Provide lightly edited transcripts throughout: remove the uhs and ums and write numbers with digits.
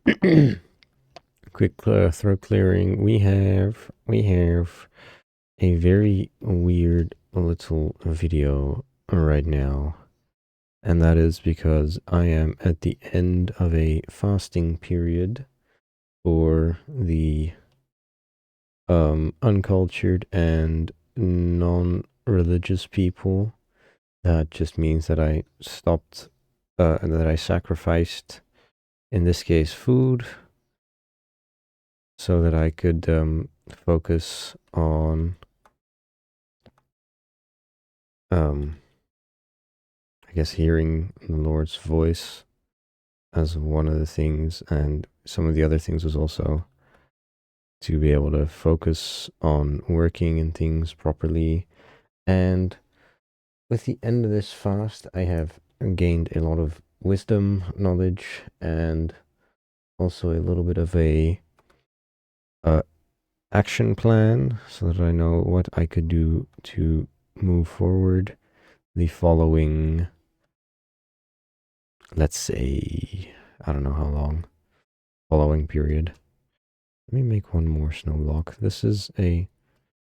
Quick throat clearing. We have a very weird little video right now, and that is because I am at the end of a fasting period for the uncultured and non-religious people. That just means that I stopped, that I sacrificed, in this case, food, so that I could focus on, I guess, hearing the Lord's voice as one of the things, and some of the other things was also to be able to focus on working and things properly. And with the end of this fast, I have gained a lot of wisdom, knowledge, and also a little bit of a action plan so that I know what I could do to move forward the following, let's say, I don't know how long, following period. Let me make one more snow block. This is a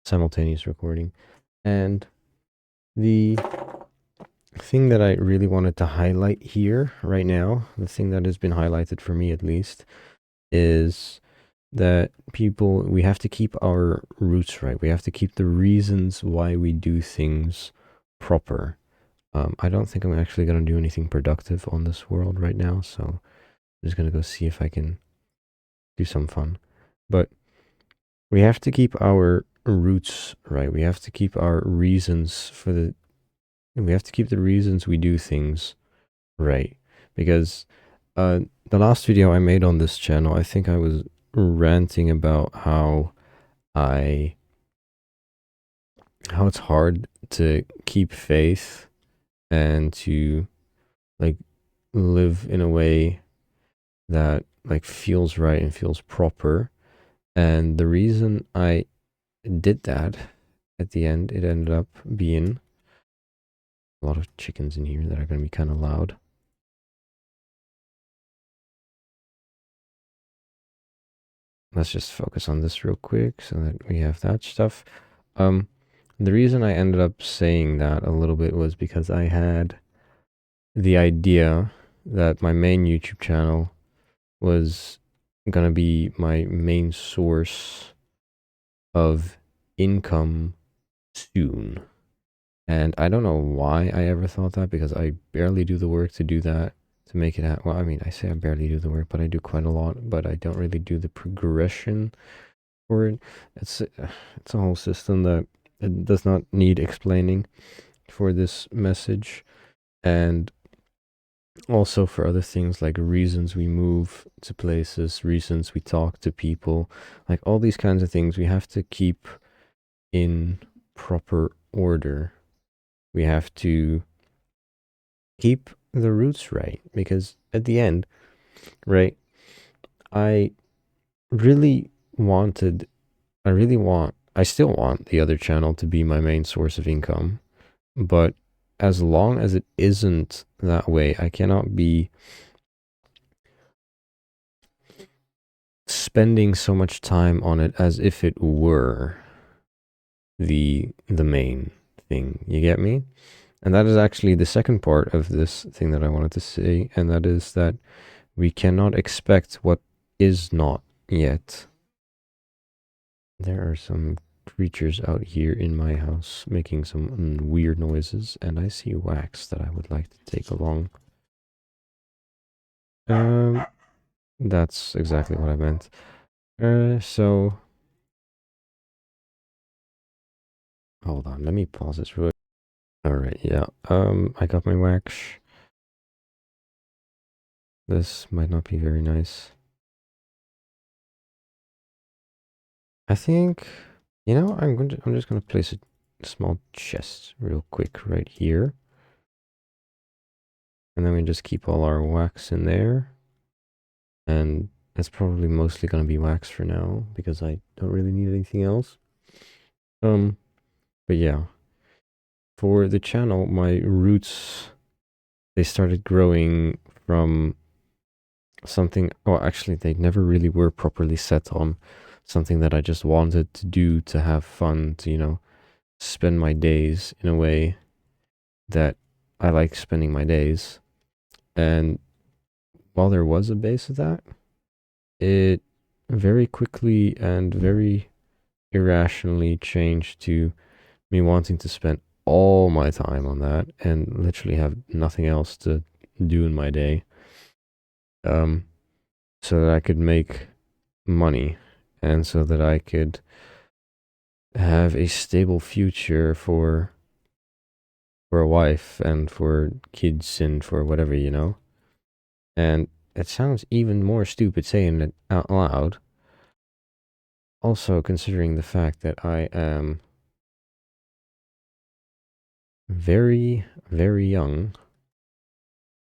simultaneous recording. And the thing that I really wanted to highlight here right now, the thing that has been highlighted for me at least, is that we have to keep our roots right. We have to keep the reasons why we do things proper. I don't think I'm actually going to do anything productive on this world right now, so I'm just going to go see if I can do some fun. But we have to keep our roots right. We have to keep our reasons we have to keep the reasons we do things right. Because the last video I made on this channel, I think I was ranting about how it's hard to keep faith and to like live in a way that like feels right and feels proper. And the reason I did that at the end, it ended up being a lot of chickens in here that are going to be kind of loud. Let's just focus on this real quick so that we have that stuff. The reason I ended up saying that a little bit was because I had the idea that my main YouTube channel was gonna be my main source of income soon. And I don't know why I ever thought that, because I barely do the work to do that, to make it happen. Well, I mean, I say I barely do the work, but I do quite a lot, but I don't really do the progression for it. It's a whole system that it does not need explaining for this message. And also for other things like reasons we move to places, reasons we talk to people, like all these kinds of things we have to keep in proper order. We have to keep the roots right, because at the end, right, I really wanted, I still want the other channel to be my main source of income, but as long as it isn't that way, I cannot be spending so much time on it as if it were the main thing. You get me? And that is actually the second part of this thing that I wanted to say, and that is that we cannot expect what is not yet. There are some creatures out here in my house making some weird noises, and I see wax that I would like to take along. That's exactly what I meant. So hold on, let me pause this real. All right, yeah. I got my wax. This might not be very nice. I think, you know, I'm just gonna place a small chest real quick right here, and then we just keep all our wax in there. And that's probably mostly gonna be wax for now because I don't really need anything else. But yeah, for the channel, my roots, they started growing from something, well, actually, they never really were properly set on something that I just wanted to do to have fun, to, spend my days in a way that I like spending my days. And while there was a base of that, it very quickly and very irrationally changed to me wanting to spend all my time on that and literally have nothing else to do in my day, so that I could make money and so that I could have a stable future for a wife and for kids and for whatever, And it sounds even more stupid saying it out loud. Also, considering the fact that I am very, very young,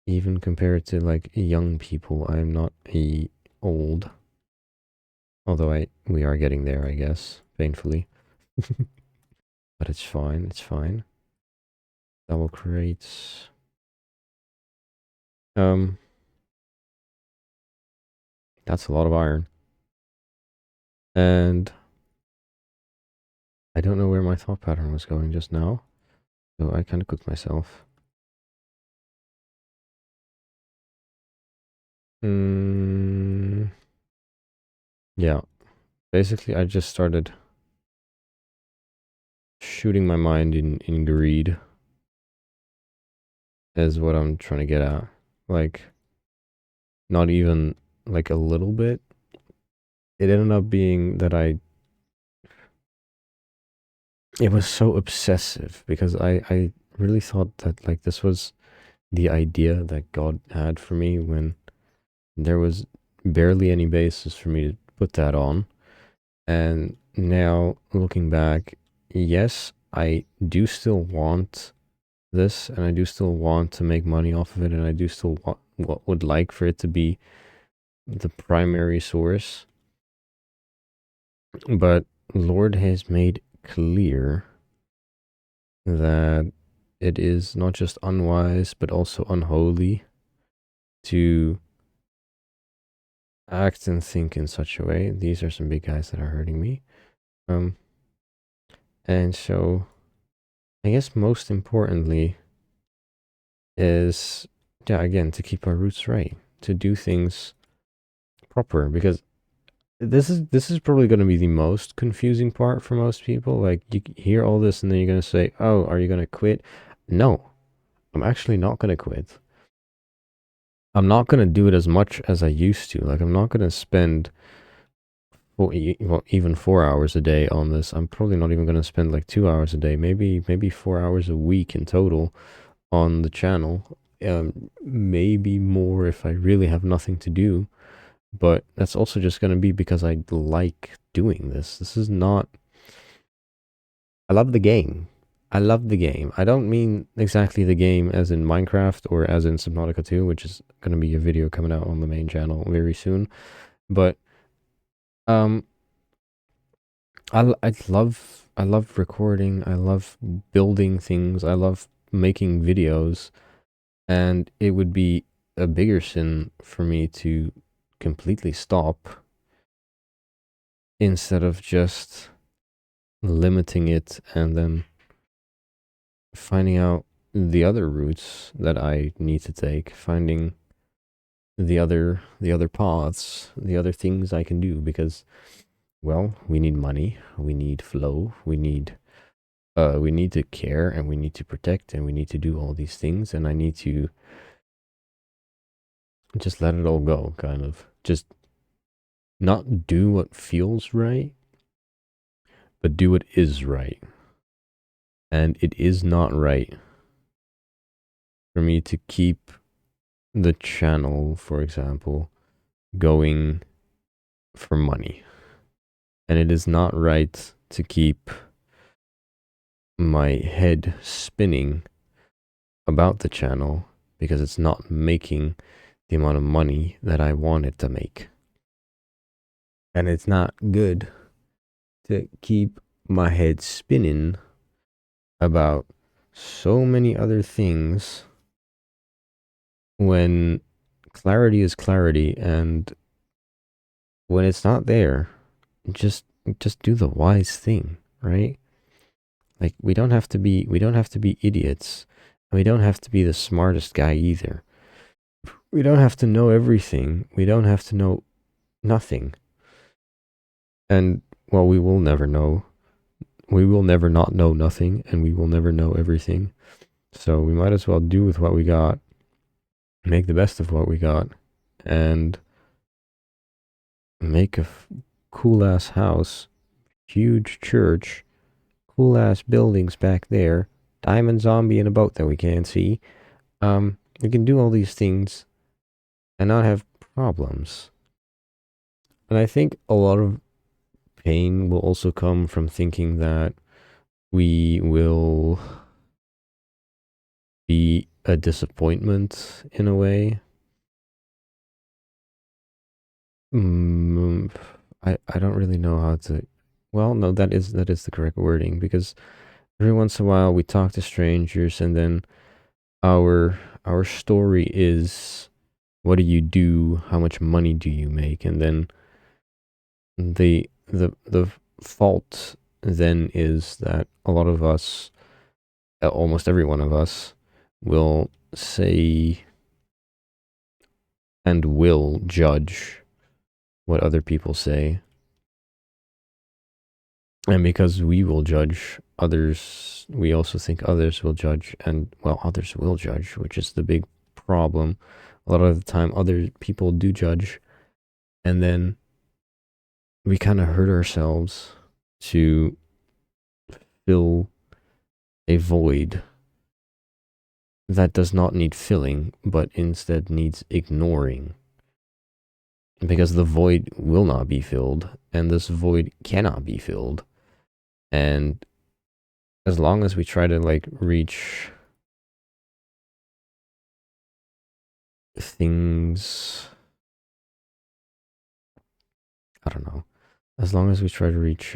even compared to like young people, I'm not old. Although we are getting there, I guess, painfully. But it's fine, it's fine. Double crates. That's a lot of iron. And I don't know where my thought pattern was going just now, so I kind of cooked myself. Yeah, basically I just started shooting my mind in greed is what I'm trying to get at. Like, not even like a little bit. It ended up being that it was so obsessive because I really thought that like this was the idea that God had for me when there was barely any basis for me to put that on. And now looking back, yes, I do still want this and I do still want to make money off of it, and I do still would like for it to be the primary source. But Lord has made clear that it is not just unwise but also unholy to act and think in such a way. These are some big guys that are hurting me. And so I guess most importantly is, yeah, again, to keep our roots right, to do things proper, because this is probably going to be the most confusing part for most people. Like, you hear all this and then you're going to say, oh, are you going to quit? No, I'm actually not going to quit. I'm not going to do it as much as I used to. Like, I'm not going to spend even 4 hours a day on this. I'm probably not even going to spend like 2 hours a day, maybe 4 hours a week in total on the channel. Maybe more if I really have nothing to do. But that's also just going to be because I like doing this. This is not... I love the game. I love the game. I don't mean exactly the game as in Minecraft or as in Subnautica 2, which is going to be a video coming out on the main channel very soon. But I love recording. I love building things. I love making videos, and it would be a bigger sin for me to completely stop instead of just limiting it and then finding out the other routes that I need to take, finding the other paths, the other things I can do, because, well, we need money, we need flow, we need to care, and we need to protect, and we need to do all these things, and I need to just let it all go, kind of. Just not do what feels right, but do what is right. And it is not right for me to keep the channel, for example, going for money. And it is not right to keep my head spinning about the channel because it's not making the amount of money that I want it to make. And it's not good to keep my head spinning about so many other things when clarity is clarity, and when it's not there, just do the wise thing, right? Like we don't have to be idiots. We don't have to be the smartest guy either. We don't have to know everything. We don't have to know nothing. And well, we will never know. We will never not know nothing, and we will never know everything. So we might as well do with what we got, make the best of what we got, and make a cool ass house, huge church, cool ass buildings back there, diamond zombie in a boat that we can't see. We can do all these things and not have problems. And I think a lot of pain will also come from thinking that we will be a disappointment in a way. I don't really know how to. Well, no, that is the correct wording, because every once in a while we talk to strangers, and then our story is, what do you do? How much money do you make? And then the fault then is that a lot of us, almost every one of us, will say and will judge what other people say. And because we will judge others, we also think others will judge, and well, others will judge, which is the big problem. A lot of the time, other people do judge, and then we kind of hurt ourselves to fill a void that does not need filling, but instead needs ignoring. Because the void will not be filled, and this void cannot be filled. And as long as we try to like reach things, I don't know, as long as we try to reach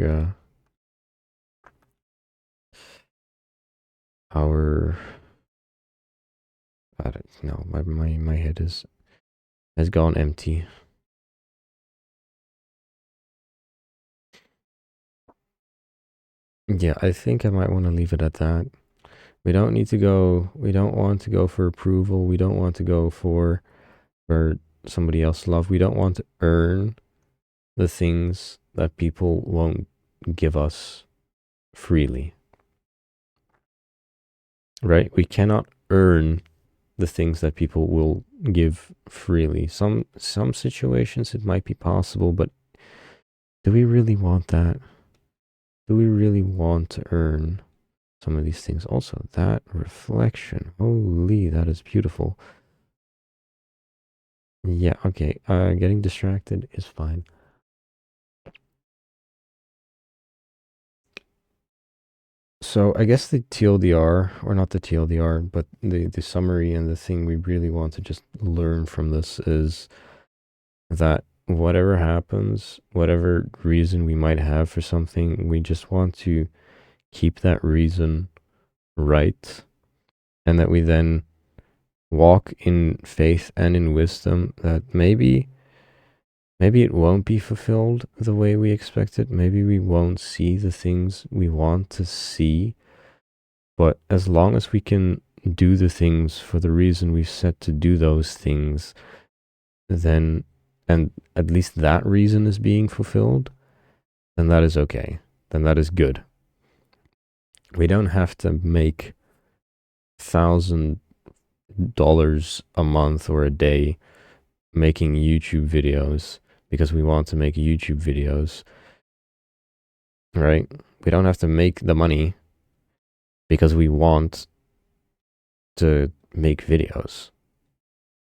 our, I don't know, my head has gone empty. Yeah, I think I might want to leave it at that. We don't want to go for approval. We don't want to go for somebody else's love. We don't want to earn the things that people won't give us freely. Right? We cannot earn the things that people will give freely. Some situations it might be possible, but do we really want that? Do we really want to earn some of these things? Also, that reflection, holy, that is beautiful. Yeah, okay, getting distracted is fine. So I guess the TLDR, or not the TLDR, but the summary and the thing we really want to just learn from this is that whatever happens, whatever reason we might have for something, we just want to keep that reason right, and that we then walk in faith and in wisdom that maybe it won't be fulfilled the way we expect it. Maybe we won't see the things we want to see. But as long as we can do the things for the reason we've set to do those things, then, and at least that reason is being fulfilled, then that is okay. Then that is good. We don't have to make $1,000 a month or a day making YouTube videos because we want to make YouTube videos, right? We don't have to make the money because we want to make videos.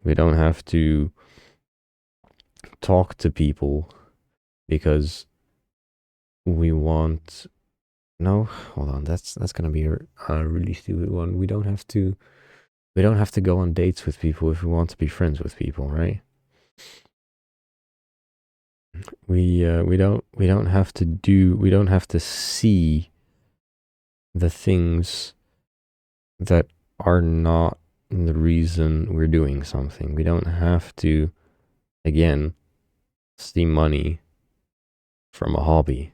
We don't have to talk to people because we want. No, hold on. That's gonna be a really stupid one. We don't have to go on dates with people if we want to be friends with people, right? We don't have to see the things that are not the reason we're doing something. We don't have to, again, steam money from a hobby.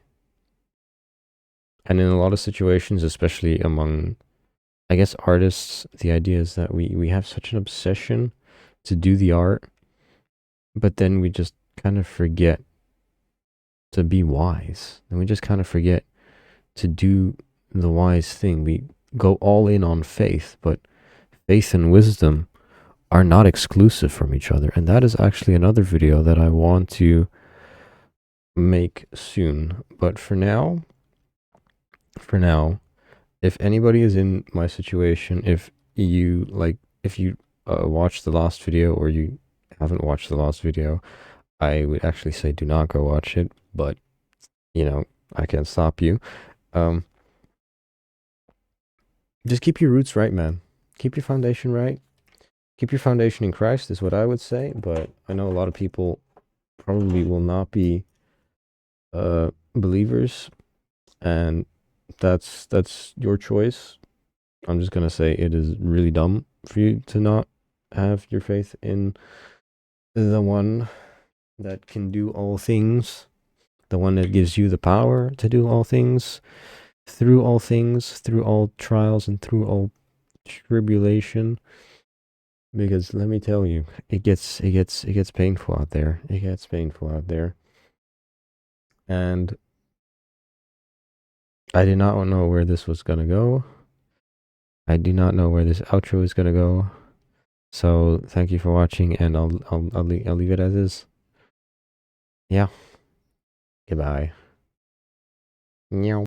And in a lot of situations, especially among, I guess, artists, the idea is that we have such an obsession to do the art, but then we just kind of forget to be wise. And we just kind of forget to do the wise thing. We go all in on faith, but faith and wisdom are not exclusive from each other. And that is actually another video that I want to make soon. But for now, if anybody is in my situation, if you watched the last video or you haven't watched the last video, I would actually say do not go watch it, but you know, I can't stop you. Just keep your roots right, man. Keep your foundation right. Keep your foundation in Christ is what I would say, but I know a lot of people probably will not be believers, and that's your choice. I'm just gonna say it is really dumb for you to not have your faith in the one that can do all things, the one that gives you the power to do all things, through all trials, and through all tribulation. Because let me tell you, it gets painful out there. It gets painful out there. And I did not know where this was gonna go. I do not know where this outro is gonna go. So thank you for watching, and I'll leave it as is. Yeah. Goodbye. Meow.